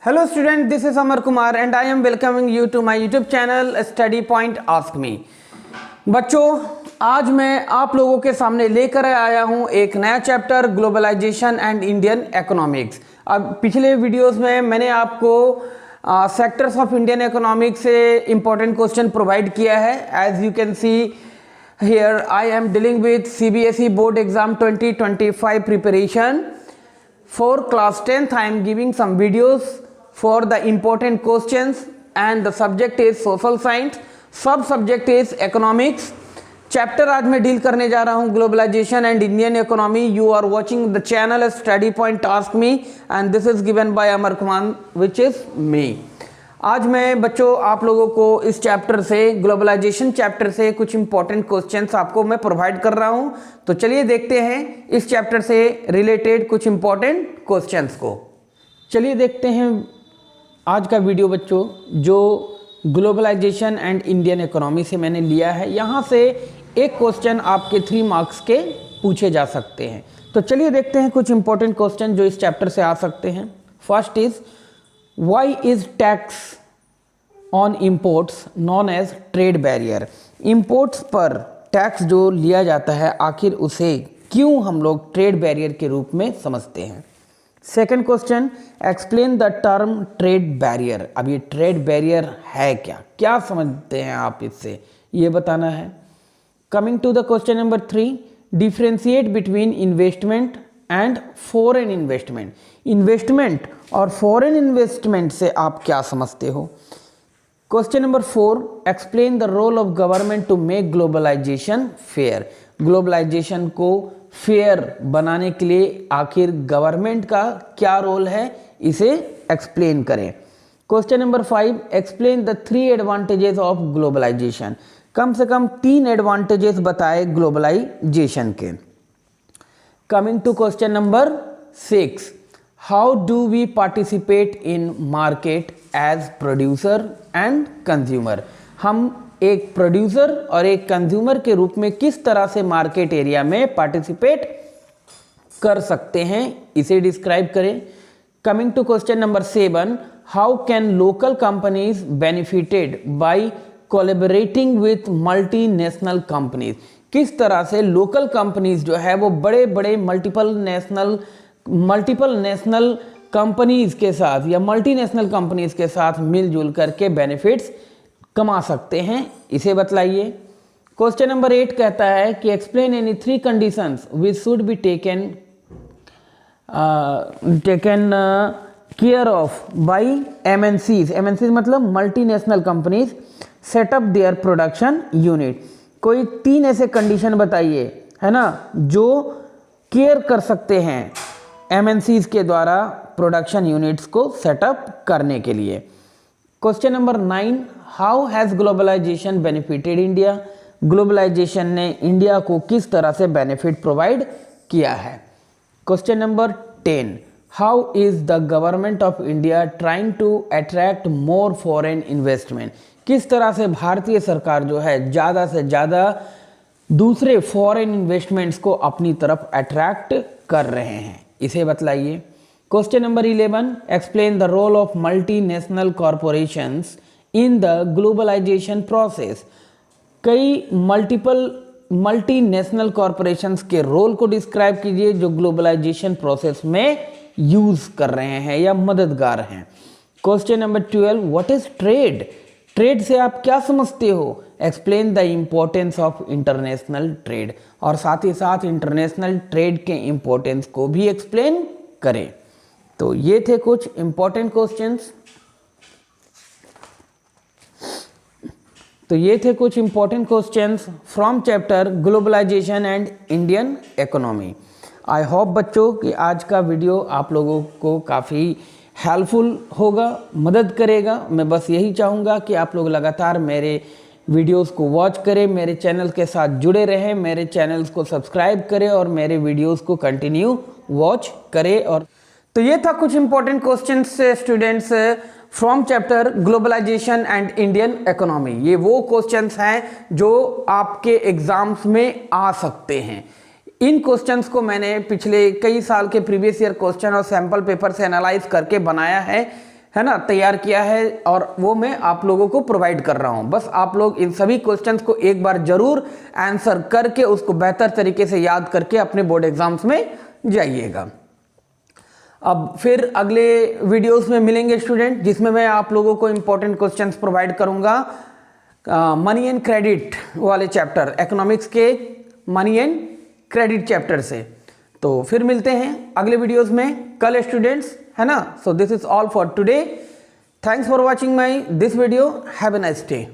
Hello student, this is Amar Kumar and I am welcoming you to my YouTube channel Study Point Ask Me। बच्चों, आज मैं आप लोगों के सामने लेकर आया हूं एक नया chapter globalisation and Indian economics. अब पिछले वीडियोस में मैंने आपको सेक्टर्स ऑफ इंडियन इकोनॉमिक्स से इंपॉर्टेंट क्वेश्चन प्रोवाइड किया है। As you can see here I am dealing with CBSE board exam 2025 preparation for class 10th. I am giving some videos for the important questions and the subject is social science, sub subject is economics। Chapter आज मैं deal करने जा रहा हूँ globalisation and Indian economy. You are watching the channel study point ask me and this is given by Amar Kumar which is me. आज मैं बच्चों आप लोगों को इस चैप्टर से ग्लोबलाइजेशन चैप्टर से कुछ इंपॉर्टेंट क्वेश्चंस आपको मैं प्रोवाइड कर रहा हूं। तो चलिए देखते हैं इस चैप्टर से रिलेटेड कुछ इंपॉर्टेंट क्वेश्चंस को। चलिए देखते हैं आज का वीडियो बच्चों, जो ग्लोबलाइजेशन एंड इंडियन इकोनॉमी से मैंने लिया है। यहाँ से एक क्वेश्चन आपके 3 मार्क्स के पूछे जा सकते हैं। तो चलिए देखते हैं कुछ इंपॉर्टेंट क्वेश्चन जो इस चैप्टर से आ सकते हैं। First is Why is tax on imports known as trade barrier? Imports पर टैक्स जो लिया जाता है आखिर उसे क्यों हम लोग ट्रेड बैरियर के रूप में समझते हैं। Second question, explain the term trade barrier. अब ये ट्रेड बैरियर है क्या, क्या समझते हैं आप इससे, ये बताना है। Coming to the question number 3, differentiate between investment and foreign investment. Investment और फॉरेन इन्वेस्टमेंट से आप क्या समझते हो। Question number 4, explain the role of government to make globalisation fair. Globalisation को फेयर बनाने के लिए आखिर गवर्नमेंट का क्या रोल है, इसे एक्सप्लेन करें। Question number 5, explain the 3 advantages of globalisation. कम से कम 3 एडवांटेजेस बताए ग्लोबलाइजेशन के। Coming to question number 6, how do we participate in market as producer and consumer? हम एक प्रोड्यूसर और एक कंज्यूमर के रूप में किस तरह से मार्केट एरिया में पार्टिसिपेट कर सकते हैं, इसे डिस्क्राइब करें। Coming to question number 7, how can local companies benefited by collaborating with multinational companies. किस तरह से लोकल कंपनीज जो है वो बड़े बड़े मल्टीपल नेशनल कंपनीज के साथ या मल्टीनेशनल कंपनीज के साथ मिलजुल करके बेनिफिट्स कमा सकते हैं, इसे बतलाइए। क्वेश्चन नंबर 8 कहता है कि explain any 3 conditions which should be taken care of by MNCs। MNCs मतलब multinational companies setup their production unit. कोई 3 ऐसे कंडीशन बताइए, है ना, जो केयर कर सकते हैं MNCs के द्वारा प्रोडक्शन यूनिट्स को सेटअप करने के लिए। Question number 9, how has globalisation benefited India. Globalisation ने इंडिया को किस तरह से बेनिफिट प्रोवाइड किया है। Question number 10, how is the government of India trying to attract more foreign investment. किस तरह से भारतीय सरकार जो है ज़्यादा से ज़्यादा दूसरे फॉरेन इन्वेस्टमेंट्स को अपनी तरफ अट्रैक्ट कर रहे हैं, इसे बतलाइए। Question number 11, explain the role of multinational corporations in the globalisation process. कई मल्टीनेशनल कॉरपोरेशंस के रोल को डिस्क्राइब कीजिए जो ग्लोबलाइजेशन प्रोसेस में यूज़ कर रहे हैं या मददगार हैं। Question number 12, what is trade. Trade से आप क्या समझते हो। Explain the importance of international trade, और साथ ही साथ इंटरनेशनल ट्रेड के इम्पोर्टेंस को भी एक्सप्लेन करें। तो ये थे कुछ important questions. From chapter globalisation and Indian economy. I hope बच्चों कि आज का वीडियो आप लोगों को काफ़ी हेल्पफुल होगा, मदद करेगा। मैं बस यही चाहूँगा कि आप लोग लगातार मेरे वीडियोस को वॉच करें, मेरे चैनल के साथ जुड़े रहें, मेरे चैनल्स को सब्सक्राइब करें और मेरे वीडियोस को कंटिन्यू वॉच करें। और तो ये था कुछ important questions students from chapter globalisation and Indian economy. ये वो क्वेश्चंस हैं जो आपके एग्जाम्स में आ सकते हैं। इन क्वेश्चंस को मैंने पिछले कई साल के प्रीवियस ईयर क्वेश्चन और सैम्पल पेपर से एनालाइज करके बनाया है। है ना, तैयार किया है और वो मैं आप लोगों को प्रोवाइड कर रहा हूँ। बस आप लोग इन सभी क्वेश्चंस को एक बार जरूर आंसर करके उसको बेहतर तरीके से याद करके अपने बोर्ड एग्जाम्स में जाइएगा। अब फिर अगले वीडियोस में मिलेंगे स्टूडेंट, जिसमें मैं आप लोगों को इंपॉर्टेंट क्वेश्चंस प्रोवाइड करूंगा मनी एंड क्रेडिट वाले चैप्टर, इकोनॉमिक्स के मनी एंड क्रेडिट चैप्टर से। तो फिर मिलते हैं अगले वीडियोस में कल स्टूडेंट्स, है ना। So this is all for today. Thanks for watching my this video. Have a nice day.